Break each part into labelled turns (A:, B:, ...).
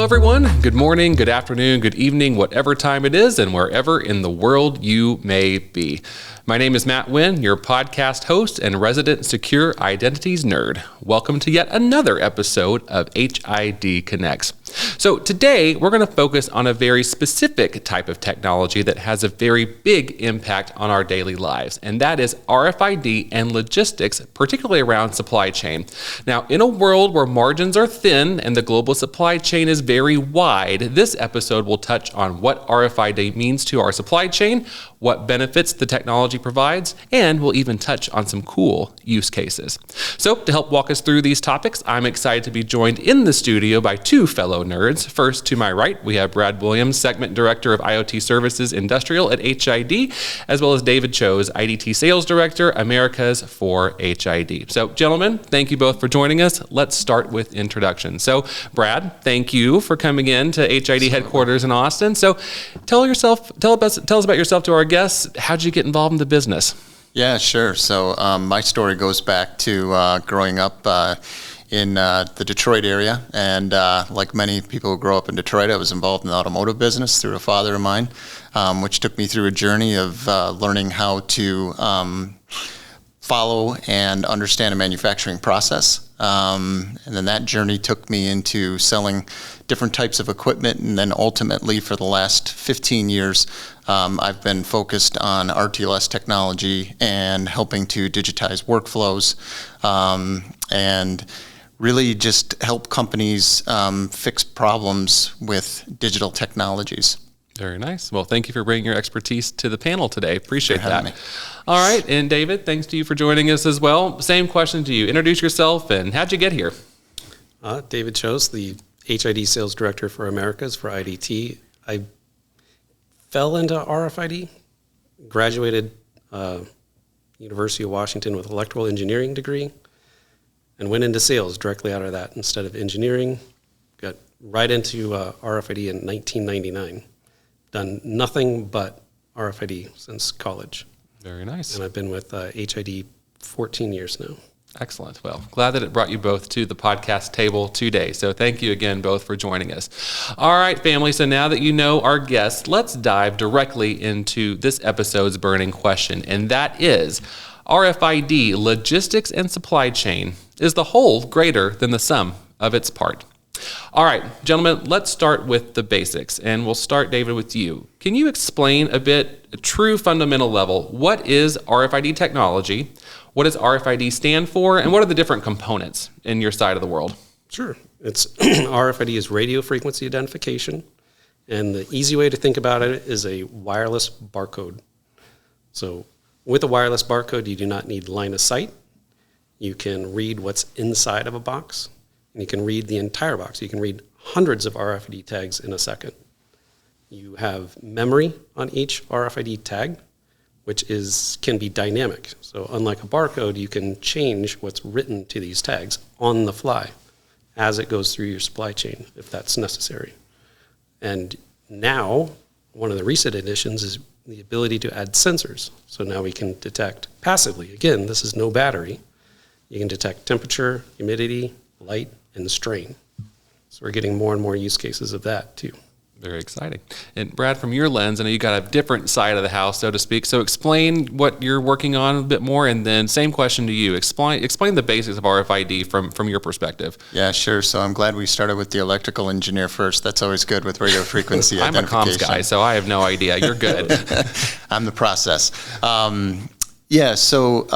A: everyone. Good morning, good afternoon, good evening, whatever time it is, and wherever in the world you may be. My name is Matt Wynn, your podcast host and resident secure identities nerd. Welcome to yet another episode of HID Connects. So today we're going to focus on a very specific type of technology that has a very big impact on our daily lives, and that is RFID and logistics, particularly around supply chain. Now, in a world where margins are thin and the global supply chain is very wide, this episode will touch on what RFID means to our supply chain, what benefits the technology provides, and we'll even touch on some cool use cases. So to help walk us through these topics, I'm excited to be joined in the studio by two fellow nerds. First, to my right, we have Brad Williams, Segment Director of IoT Services Industrial at HID, as well as David Chose, IDT Sales Director, Americas for HID. So gentlemen, thank you both for joining us. Let's start with introductions. So Brad, thank you for coming in to HID headquarters in Austin. So tell us about yourself to our guests. How'd you get involved in the business?
B: Yeah, sure. So my story goes back to growing up in the Detroit area. And like many people who grow up in Detroit, I was involved in the automotive business through a father of mine, which took me through a journey of learning how to follow and understand a manufacturing process. And then that journey took me into selling different types of equipment. And then ultimately for the last 15 years, I've been focused on RTLS technology and helping to digitize workflows and really just help companies fix problems with digital technologies.
A: Very nice. Well, thank you for bringing your expertise to the panel today. Appreciate that.
B: Me.
A: All right. And David, thanks to you for joining us as well. Same question to you. Introduce yourself and how'd you get here?
C: David Chose, the HID Sales Director for Americas for IDT. I fell into RFID, graduated University of Washington with electrical engineering degree, and went into sales directly out of that instead of engineering. Got right into RFID in 1999. Done nothing but RFID since college.
A: Very nice.
C: And I've been with HID 14 years now.
A: Excellent. Well, glad that it brought you both to the podcast table today. So thank you again both for joining us. All right, family. So now that you know our guests, let's dive directly into this episode's burning question. And that is, RFID, logistics and supply chain, is the whole greater than the sum of its part? All right, gentlemen, let's start with the basics. And we'll start, David, with you. Can you explain a bit, a true fundamental level, what is RFID technology? What does RFID stand for? And what are the different components in your side of the world?
C: Sure. It's RFID is radio frequency identification. And the easy way to think about it is a wireless barcode. So with a wireless barcode, you do not need line of sight. You can read what's inside of a box, and you can read the entire box. You can read hundreds of RFID tags in a second. You have memory on each RFID tag, which can be dynamic. So unlike a barcode, you can change what's written to these tags on the fly as it goes through your supply chain, if that's necessary. And now, one of the recent additions is the ability to add sensors. So now we can detect passively. Again, this is no battery. You can detect temperature, humidity, light, and strain. So we're getting more and more use cases of that too.
A: Very exciting. And Brad, from your lens, I know you got a different side of the house, so to speak. So explain what you're working on a bit more, and then same question to you. Explain the basics of RFID from your perspective.
B: Yeah, sure. So I'm glad we started with the electrical engineer first. That's always good with radio frequency
A: I'm
B: identification.
A: I'm a comms guy, so I have no idea. You're good.
B: I'm the process. Yeah, so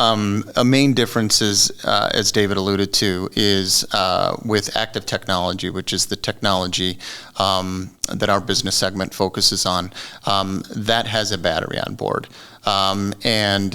B: a main difference is, as David alluded to, is with active technology, which is the technology that our business segment focuses on, that has a battery on board. And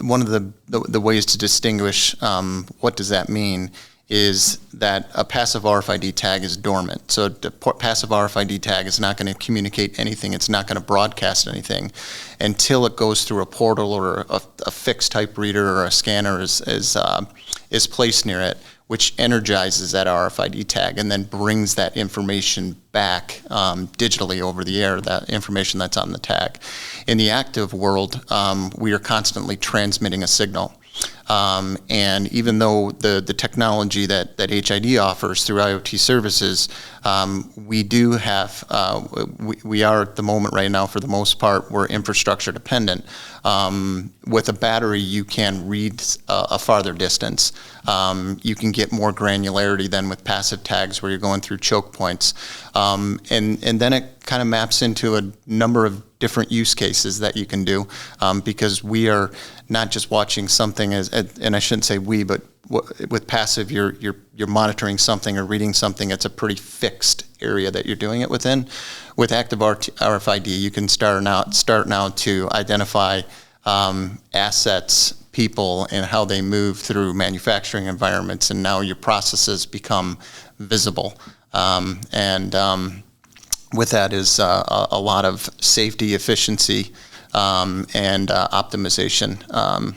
B: one of the ways to distinguish what does that mean is that a passive RFID tag is dormant. So the passive RFID tag is not going to communicate anything. It's not going to broadcast anything until it goes through a portal or a fixed type reader or a scanner is placed near it, which energizes that RFID tag and then brings that information back digitally over the air, that information that's on the tag. In the active world, we are constantly transmitting a signal. And even though the technology that HID offers through IoT services, we do have, we are at the moment right now, for the most part, we're infrastructure dependent. With a battery, you can read a farther distance. You can get more granularity than with passive tags where you're going through choke points. And then it kind of maps into a number of different use cases that you can do, because we are not just watching something and I shouldn't say we, but with passive, you're monitoring something or reading something. It's a pretty fixed area that you're doing it within. With active RFID, you can start now to identify assets, people, and how they move through manufacturing environments, and now your processes become visible. With that is a lot of safety, efficiency, and optimization,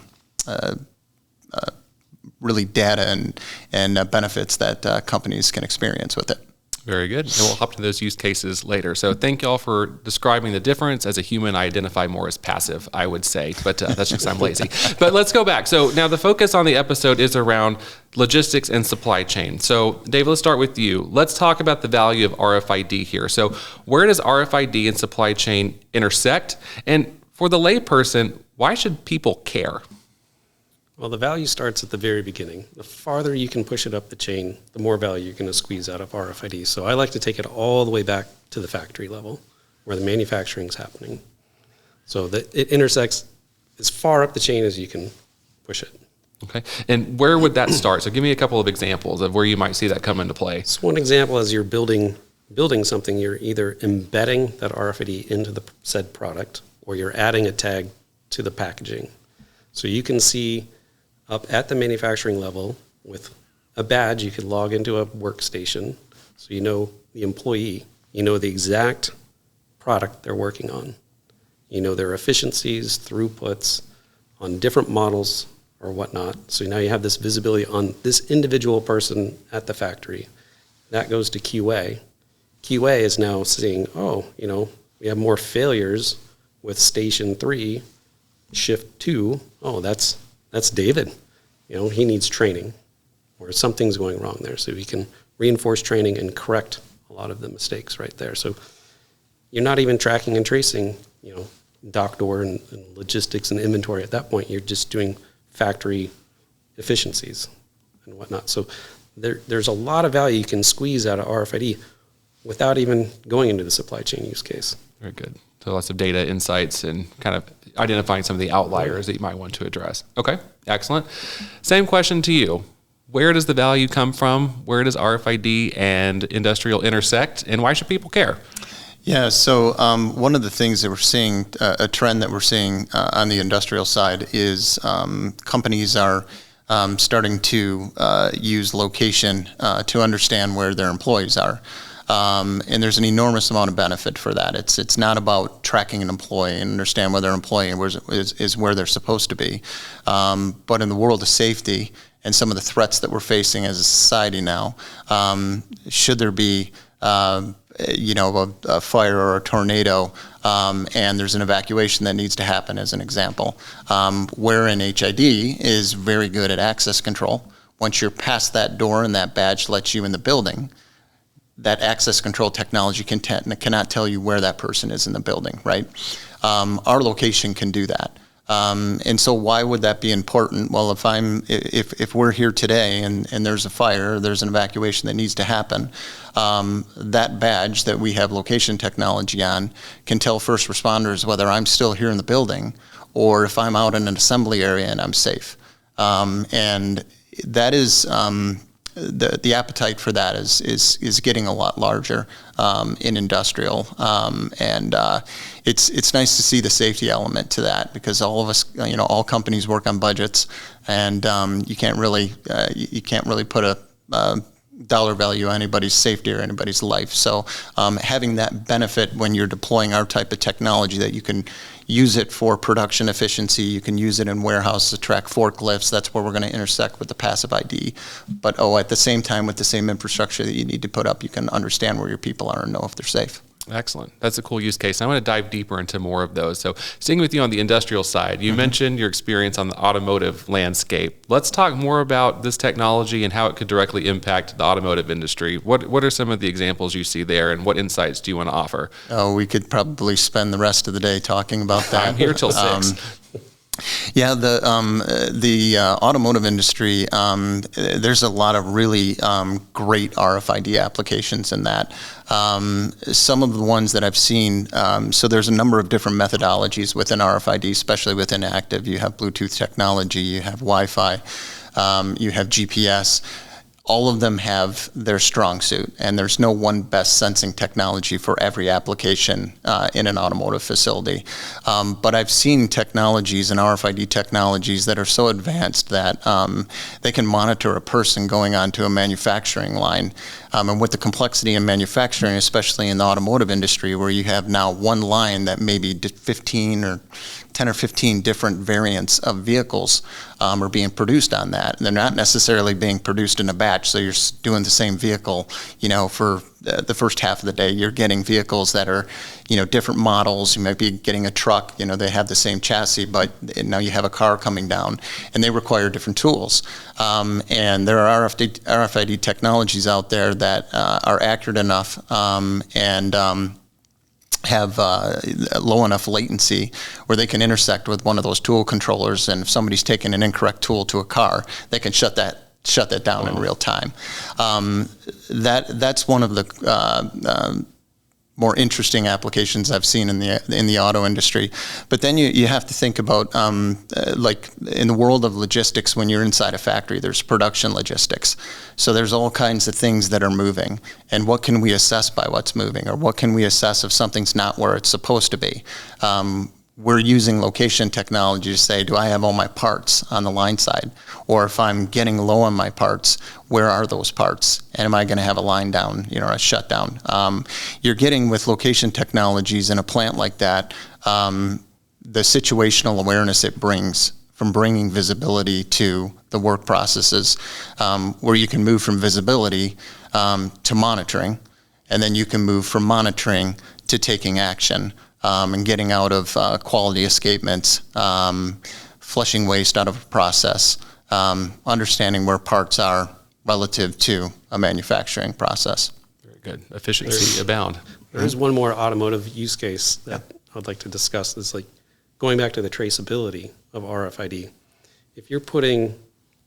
B: really data and benefits that companies can experience with it.
A: Very good. And we'll hop to those use cases later. So thank you all for describing the difference. As a human, I identify more as passive, I would say, but that's just because I'm lazy. But let's go back. So now the focus on the episode is around logistics and supply chain. So Dave, let's start with you. Let's talk about the value of RFID here. So where does RFID and supply chain intersect? And for the layperson, why should people care?
C: Well, the value starts at the very beginning. The farther you can push it up the chain, the more value you're going to squeeze out of RFID. So I like to take it all the way back to the factory level where the manufacturing is happening. So that it intersects as far up the chain as you can push it.
A: Okay. And where would that start? So give me a couple of examples of where you might see that come into play.
C: So one example is you're building something, you're either embedding that RFID into the said product or you're adding a tag to the packaging. So you can see up at the manufacturing level with a badge, you could log into a workstation. So you know the employee, you know the exact product they're working on. You know their efficiencies, throughputs on different models or whatnot. So now you have this visibility on this individual person at the factory. That goes to QA. QA is now seeing, we have more failures with station 3, shift 2. Oh, that's David. He needs training or something's going wrong there. So we can reinforce training and correct a lot of the mistakes right there. So you're not even tracking and tracing, dock door and logistics and inventory at that point. You're just doing factory efficiencies and whatnot. So there's a lot of value you can squeeze out of RFID without even going into the supply chain use case.
A: Very good. So lots of data insights and kind of identifying some of the outliers that you might want to address. Okay, excellent. Same question to you. Where does the value come from? Where does RFID and industrial intersect? And why should people care?
B: Yeah, so one of the things that we're seeing, a trend that we're seeing on the industrial side is companies are starting to use location to understand where their employees are. And there's an enormous amount of benefit for that. It's not about tracking an employee and understand whether an employee is where they're supposed to be. But in the world of safety and some of the threats that we're facing as a society now, should there be a fire or a tornado, and there's an evacuation that needs to happen, as an example, wherein HID is very good at access control. Once you're past that door and that badge lets you in the building, that access control technology cannot tell you where that person is in the building, right? Our location can do that. And so why would that be important? Well, if we're here today and there's a fire, there's an evacuation that needs to happen, that badge that we have location technology on can tell first responders whether I'm still here in the building or if I'm out in an assembly area and I'm safe. And that is, the appetite for that is getting a lot larger in industrial, and it's nice to see the safety element to that, because all of us, all companies work on budgets, and you can't really put a dollar value on anybody's safety or anybody's life. So having that benefit when you're deploying our type of technology, that you can use it for production efficiency, you can use it in warehouses to track forklifts, that's where we're going to intersect with the passive ID. But at the same time, with the same infrastructure that you need to put up, you can understand where your people are and know if they're safe.
A: Excellent. That's a cool use case. I want to dive deeper into more of those. So staying with you on the industrial side, you mentioned your experience on the automotive landscape. Let's talk more about this technology and how it could directly impact the automotive industry. What are some of the examples you see there, and what insights do you want to offer?
B: Oh, we could probably spend the rest of the day talking about that.
A: I'm here till 6.
B: Yeah, the automotive industry, there's a lot of really great RFID applications in that. Some of the ones that I've seen, so there's a number of different methodologies within RFID, especially within active. You have Bluetooth technology, you have Wi-Fi, you have GPS. All of them have their strong suit, and there's no one best sensing technology for every application in an automotive facility. But I've seen technologies and RFID technologies that are so advanced that they can monitor a person going onto a manufacturing line. And with the complexity in manufacturing, especially in the automotive industry, where you have now one line that maybe 10 or 15 different variants of vehicles are being produced on that. And they're not necessarily being produced in a batch, so you're doing the same vehicle, for the first half of the day. You're getting vehicles that are, different models. You might be getting a truck, they have the same chassis, but now you have a car coming down, and they require different tools. And there are RFID technologies out there that are accurate enough and have low enough latency where they can intersect with one of those tool controllers, and if somebody's taking an incorrect tool to a car, they can shut that down in real time. That's one of the more interesting applications I've seen in the auto industry. But then you have to think about like in the world of logistics, when you're inside a factory, there's production logistics. So there's all kinds of things that are moving, and what can we assess by what's moving, or what can we assess if something's not where it's supposed to be? We're using location technology to say, do I have all my parts on the line side? Or if I'm getting low on my parts, where are those parts? And am I going to have a line down, or a shutdown? You're getting, with location technologies in a plant like that, the situational awareness it brings, from bringing visibility to the work processes, where you can move from visibility to monitoring, and then you can move from monitoring to taking action. And getting out of quality escapements, flushing waste out of a process, understanding where parts are relative to a manufacturing process.
A: Very good. Efficiency abound.
C: There is one more automotive use case that I'd like to discuss. It's like going back to the traceability of RFID. If you're putting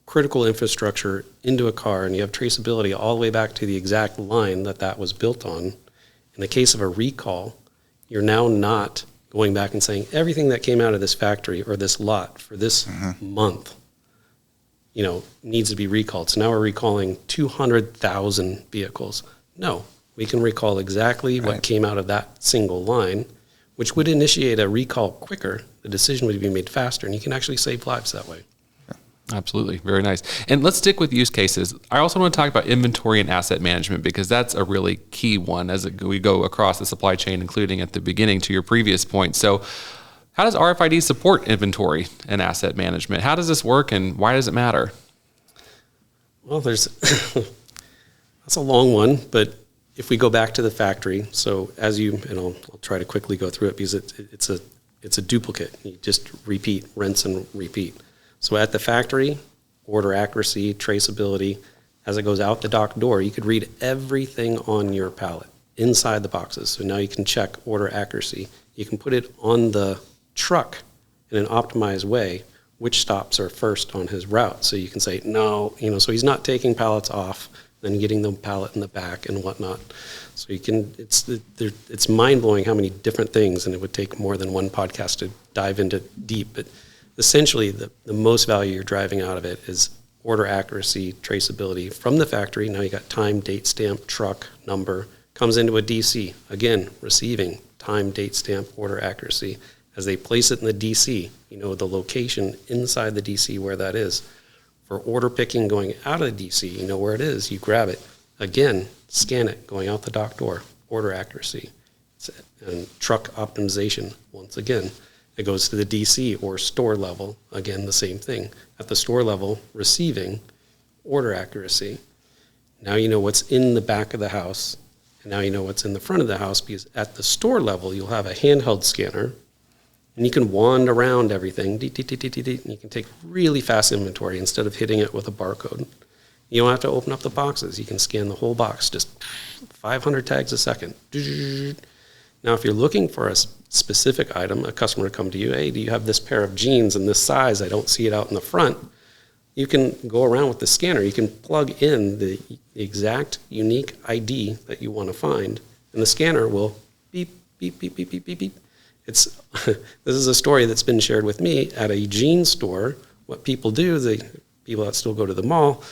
C: critical infrastructure into a car and you have traceability all the way back to the exact line that was built on, in the case of a recall, you're now not going back and saying everything that came out of this factory or this lot for this month, needs to be recalled. So now we're recalling 200,000 vehicles. No, we can recall exactly what came out of that single line, which would initiate a recall quicker. The decision would be made faster, and you can actually save lives that way.
A: Absolutely. Very nice. And let's stick with use cases. I also want to talk about inventory and asset management, because that's a really key one as we go across the supply chain, including at the beginning to your previous point. So how does RFID support inventory and asset management? How does this work, and why does it matter?
C: Well, that's a long one, but if we go back to the factory, so I'll try to quickly go through it because it's a duplicate. You just repeat, rinse and repeat. So at the factory, order accuracy, traceability, as it goes out the dock door, you could read everything on your pallet inside the boxes. So now you can check order accuracy. You can put it on the truck in an optimized way, which stops are first on his route. So you can say, no, so he's not taking pallets off, then getting the pallet in the back and whatnot. So it's mind-blowing how many different things, and it would take more than one podcast to dive into deep, but essentially, the most value you're driving out of it is order accuracy, traceability from the factory. Now you got time, date stamp, truck, number, comes into a DC. Again, receiving time, date stamp, order accuracy. As they place it in the DC, the location inside the DC where that is. For order picking going out of the DC, you know where it is. You grab it. Again, scan it going out the dock door, order accuracy. And truck optimization, once again. It goes to the DC or store level. Again, the same thing. At the store level, receiving, order accuracy. Now you know what's in the back of the house, And now you know what's in the front of the house, because at the store level, you'll have a handheld scanner, and you can wand around everything, and you can take really fast inventory instead of hitting it with a barcode. You don't have to open up the boxes. You can scan the whole box, just 500 tags a second. Now, if you're looking for a specific item, a customer come to you, hey, do you have this pair of jeans in this size? I don't see it out in the front. You can go around with the scanner. You can plug in the exact unique ID that you want to find, and the scanner will beep, beep, beep, beep, beep, beep, beep. This is a story that's been shared with me at a jeans store. What people do, people that still go to the mall,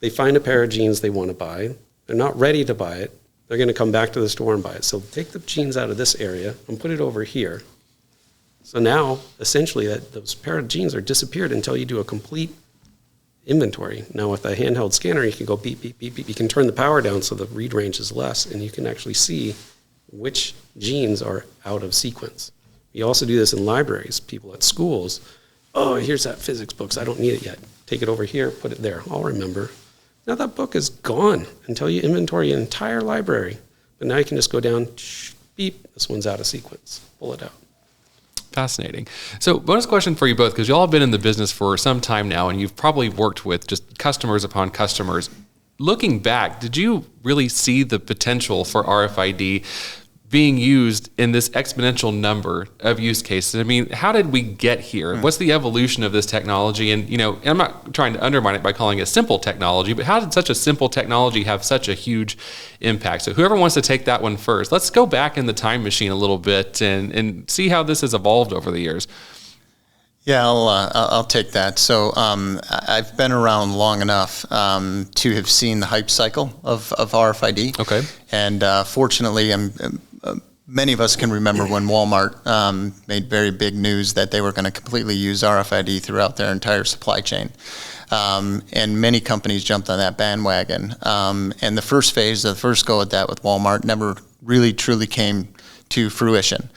C: they find a pair of jeans they want to buy. They're not ready to buy it. They're going to come back to the store and buy it. So take the jeans out of this area and put it over here. So now, essentially, those pair of jeans are disappeared until you do a complete inventory. Now, with a handheld scanner, you can go beep, beep, beep, beep. You can turn the power down so the read range is less, and you can actually see which jeans are out of sequence. You also do this in libraries. People at schools, oh, here's that physics books. I don't need it yet. Take it over here, put it there. I'll remember. Now that book is gone until you inventory an entire library. But now you can just go down, beep, this one's out of sequence. Pull it out.
A: Fascinating. So bonus question for you both, because you all have been in the business for some time now, and you've probably worked with just customers upon customers. Looking back, did you really see the potential for RFID being used in this exponential number of use cases? I mean, how did we get here? What's the evolution of this technology? And, I'm not trying to undermine it by calling it simple technology, but how did such a simple technology have such a huge impact? So whoever wants to take that one first, let's go back in the time machine a little bit and see how this has evolved over the years.
B: Yeah, I'll take that. So I've been around long enough to have seen the hype cycle of RFID.
A: Okay.
B: And fortunately, many of us can remember when Walmart made very big news that they were going to completely use RFID throughout their entire supply chain. And many companies jumped on that bandwagon. And the first phase, the first go at that with Walmart never really truly came to fruition.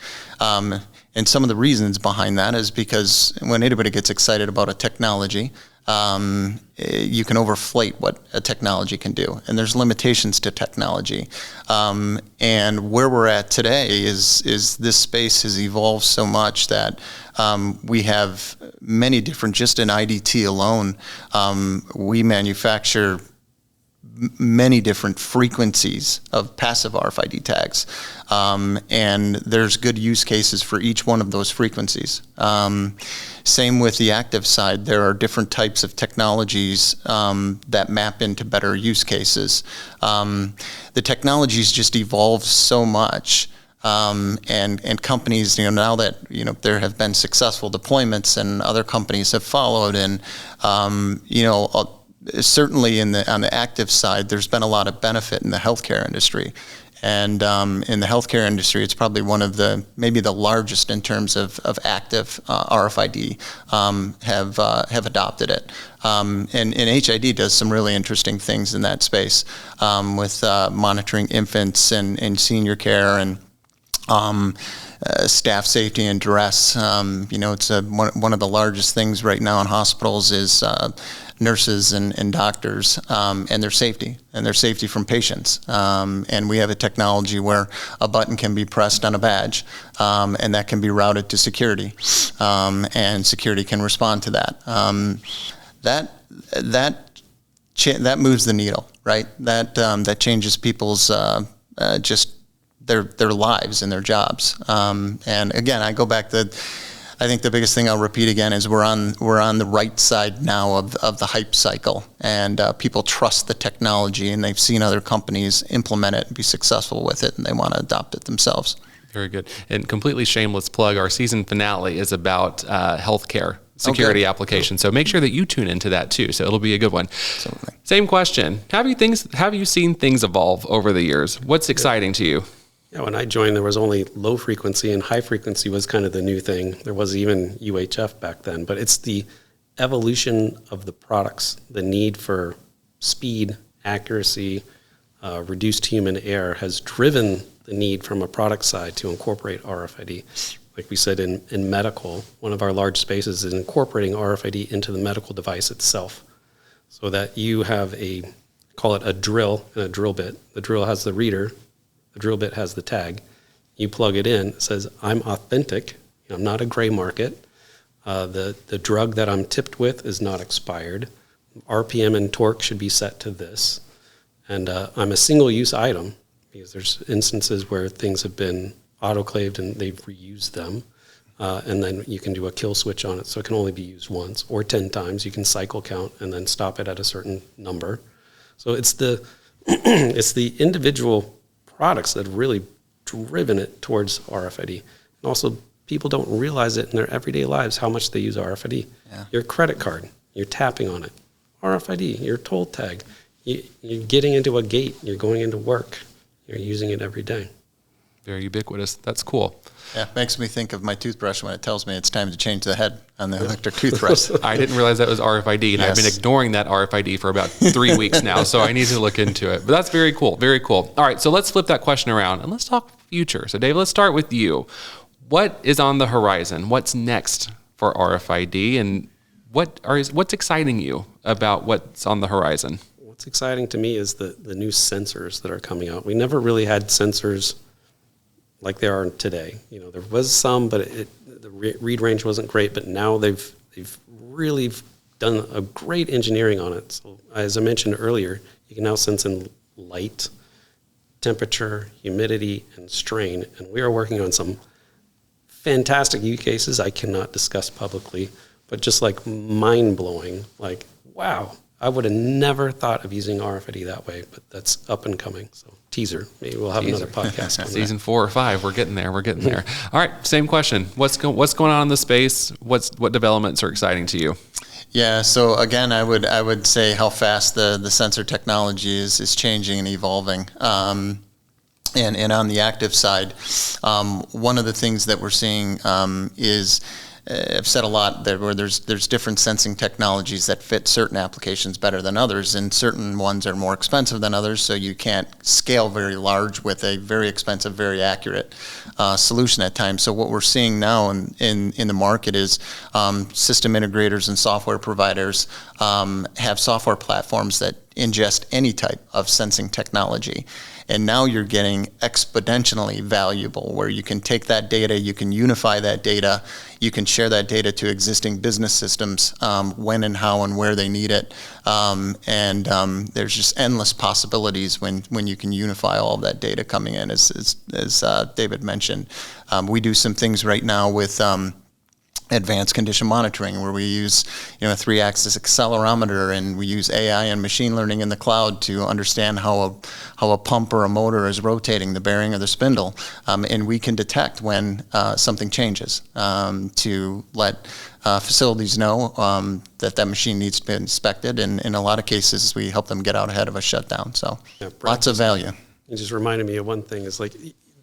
B: And some of the reasons behind that is because when anybody gets excited about a technology, you can overflate what a technology can do. And there's limitations to technology. And where we're at today is this space has evolved so much that we have many different, just in IDT alone, we manufacture many different frequencies of passive RFID tags. And there's good use cases for each one of those frequencies. Same with the active side. There are different types of technologies that map into better use cases. The technologies just evolved so much. And companies, now that, there have been successful deployments and other companies have followed, and, certainly on the active side, there's been a lot of benefit in the healthcare industry. And in the healthcare industry, it's probably one of maybe the largest in terms of active RFID have adopted it. And HID does some really interesting things in that space with monitoring infants and senior care and staff safety and duress. It's one of the largest things right now in hospitals is nurses and doctors and their safety from patients. And we have a technology where a button can be pressed on a badge and that can be routed to security, and security can respond to that. That moves the needle, right? That changes people's just their lives and their jobs. And again, I go back to, I think the biggest thing I'll repeat again is we're on the right side now of the hype cycle, and people trust the technology, and they've seen other companies implement it and be successful with it, and they want to adopt it themselves.
A: Very good. And completely shameless plug, our season finale is about healthcare security application. So make sure that you tune into that too. So it'll be a good one.
B: Absolutely.
A: Same question. Have you seen things evolve over the years? What's exciting to you?
C: Yeah, when I joined, there was only low frequency, and high frequency was kind of the new thing. There was even UHF back then, but it's the evolution of the products. The need for speed, accuracy, reduced human error has driven the need from a product side to incorporate RFID. Like we said in medical, one of our large spaces is incorporating RFID into the medical device itself, so that you have call it a drill and a drill bit. The drill has the reader, the drill bit has the tag. You plug it in, it says, I'm authentic, I'm not a gray market. The drug that I'm tipped with is not expired. RPM and torque should be set to this. And I'm a single-use item, because there's instances where things have been autoclaved and they've reused them. And then you can do a kill switch on it, so it can only be used once or 10 times. You can cycle count and then stop it at a certain number. So it's the it's the individual products that have really driven it towards RFID. And also, people don't realize it in their everyday lives how much they use RFID.
B: Yeah.
C: Your credit card, you're tapping on it. RFID, your toll tag. You're getting into a gate, you're going into work. You're using it every day.
A: Very ubiquitous. That's cool.
B: Yeah, makes me think of my toothbrush when it tells me it's time to change the head on the electric toothbrush.
A: I didn't realize that was RFID, and I've been ignoring that RFID for about 3 weeks now, so I need to look into it. But that's very cool. Very cool. All right, so let's flip that question around, and let's talk future. So, Dave, let's start with you. What is on the horizon? What's next for RFID, and what's exciting you about what's on the horizon?
C: What's exciting to me is the new sensors that are coming out. We never really had sensors like there are today. There was some, but the read range wasn't great. But now they've really done a great engineering on it. So as I mentioned earlier, you can now sense in light, temperature, humidity, and strain. And we are working on some fantastic use cases I cannot discuss publicly, but just like mind-blowing. Like, wow, I would have never thought of using RFID that way, but that's up and coming. So teaser, maybe we'll have another podcast on
A: Season 4 or 5, we're getting there. All right, same question. What's going on in the space? What developments are exciting to you?
B: Yeah, so again, I would say how fast the sensor technology is changing and evolving. And on the active side, one of the things that we're seeing is, I've said a lot there, where there's different sensing technologies that fit certain applications better than others, and certain ones are more expensive than others, so you can't scale very large with a very expensive, very accurate solution at times. So what we're seeing now in the market is system integrators and software providers have software platforms that ingest any type of sensing technology. And now you're getting exponentially valuable, where you can take that data, you can unify that data, you can share that data to existing business systems when and how and where they need it. And there's just endless possibilities when you can unify all of that data coming in, as David mentioned. We do some things right now with advanced condition monitoring, where we use a 3-axis accelerometer, and we use AI and machine learning in the cloud to understand how a pump or a motor is rotating, the bearing or the spindle, and we can detect when something changes to let facilities know that machine needs to be inspected, and in a lot of cases we help them get out ahead of a shutdown. So lots of value.
C: It just reminded me of one thing. Is like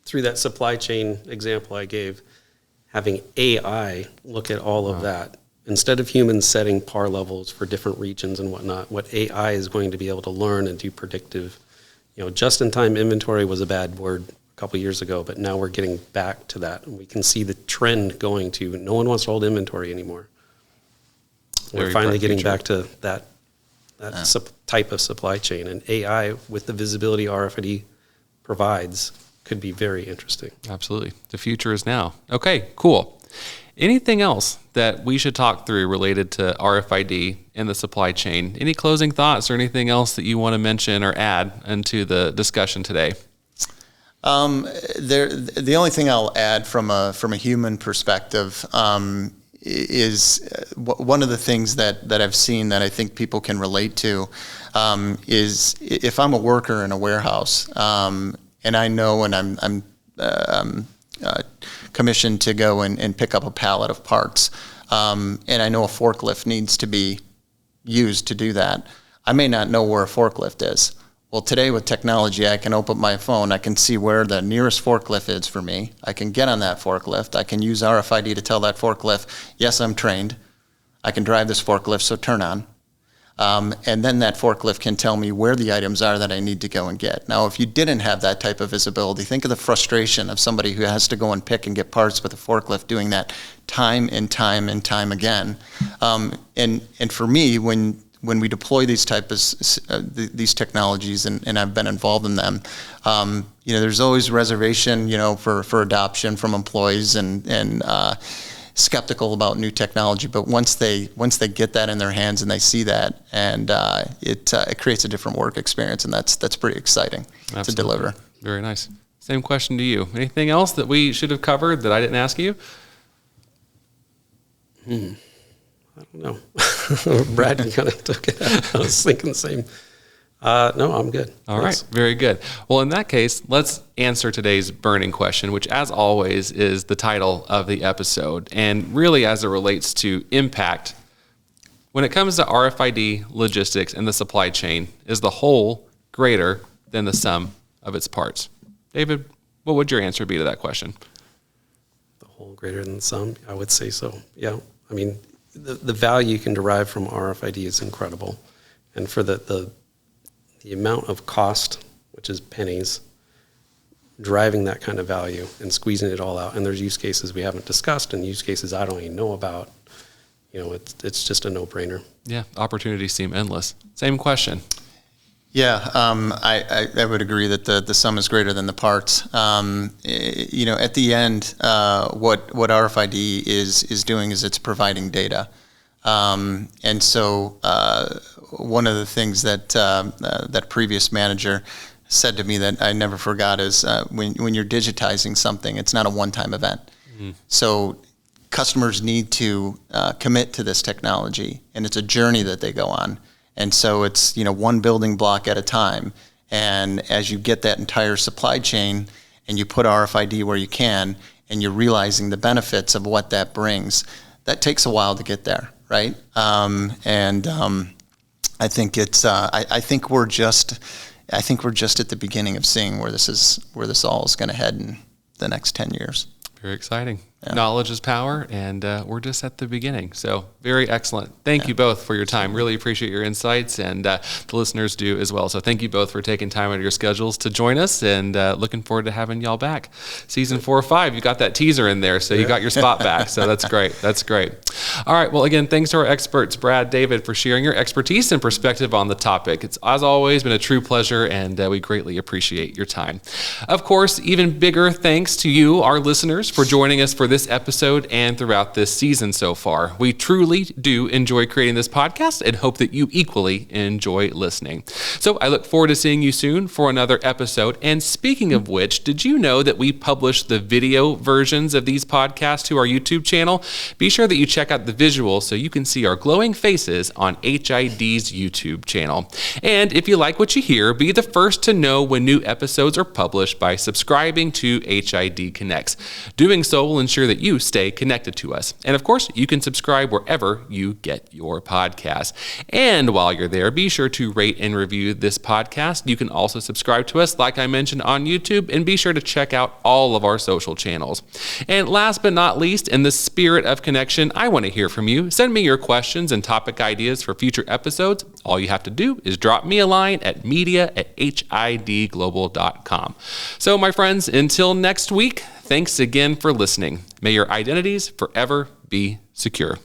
C: through that supply chain example I gave, having AI look at all of that, instead of humans setting par levels for different regions and whatnot, what AI is going to be able to learn and do predictive. Just-in-time inventory was a bad word a couple years ago, but now we're getting back to that. And we can see the trend going to no one wants to hold inventory anymore. We're finally getting back to that type of supply chain. And AI, with the visibility RFID provides, could be very interesting.
A: Absolutely. The future is now. Okay, cool. Anything else that we should talk through related to RFID in the supply chain? Any closing thoughts or anything else that you want to mention or add into the discussion today?
B: The only thing I'll add from a human perspective is one of the things that I've seen that I think people can relate to is if I'm a worker in a warehouse, and I know when I'm commissioned to go and pick up a pallet of parts, and I know a forklift needs to be used to do that, I may not know where a forklift is. Well, today with technology, I can open my phone, I can see where the nearest forklift is for me, I can get on that forklift, I can use RFID to tell that forklift, yes, I'm trained, I can drive this forklift, so turn on. And then that forklift can tell me where the items are that I need to go and get. Now, if you didn't have that type of visibility, think of the frustration of somebody who has to go and pick and get parts with a forklift, doing that time and time and time again. And for me, when when we deploy these these technologies, and I've been involved in them, there's always reservation, for adoption from employees and skeptical about new technology. But once they get that in their hands and they see that, and it creates a different work experience, and that's pretty exciting to deliver.
A: Very nice. Same question to you. Anything else that we should have covered that I didn't ask you?
C: I don't know. Brad, you kind of took it out. I was thinking the same. No, I'm good.
A: All right. Very good. Well, in that case, let's answer today's burning question, which, as always, is the title of the episode. And really, as it relates to impact, when it comes to RFID logistics and the supply chain, is the whole greater than the sum of its parts? David, what would your answer be to that question?
C: The whole greater than the sum? I would say so. Yeah. I mean, the value you can derive from RFID is incredible. And for the amount of cost, which is pennies, driving that kind of value and squeezing it all out. And there's use cases we haven't discussed and use cases I don't even know about. It's just a no-brainer. Yeah,
A: opportunities seem endless. Same question.
B: Yeah, I would agree that the sum is greater than the parts. At the end, what RFID is doing is it's providing data. And so one of the things that previous manager said to me that I never forgot is when you're digitizing something, it's not a one-time event. Mm-hmm. So customers need to commit to this technology, and it's a journey that they go on. And so it's, one building block at a time. And as you get that entire supply chain and you put RFID where you can, and you're realizing the benefits of what that brings, that takes a while to get there, right? I think we're just at the beginning of seeing where this all is going to head in the next 10 years.
A: Very exciting. Yeah. Knowledge is power, and we're just at the beginning. So very excellent. Thank you both for your time. Really appreciate your insights, and the listeners do as well. So thank you both for taking time out of your schedules to join us, and looking forward to having y'all back. Season 4 or 5, you got that teaser in there, so you got your spot back. So that's great. That's great. All right. Well, again, thanks to our experts, Brad, David, for sharing your expertise and perspective on the topic. It's, as always, been a true pleasure, and we greatly appreciate your time. Of course, even bigger thanks to you, our listeners, for joining us for this episode and throughout this season so far. We truly do enjoy creating this podcast and hope that you equally enjoy listening. So I look forward to seeing you soon for another episode. And speaking of which, did you know that we publish the video versions of these podcasts to our YouTube channel? Be sure that you check out the visuals so you can see our glowing faces on HID's YouTube channel. And if you like what you hear, be the first to know when new episodes are published by subscribing to HID Connects. Doing so will ensure that you stay connected to us. And of course, you can subscribe wherever you get your podcast. And while you're there, be sure to rate and review this podcast. You can also subscribe to us, like I mentioned, on YouTube, and be sure to check out all of our social channels. And last but not least, in the spirit of connection, I want to hear from you. Send me your questions and topic ideas for future episodes. All you have to do is drop me a line at media@hidglobal.com. So, my friends, until next week, thanks again for listening. May your identities forever be secure.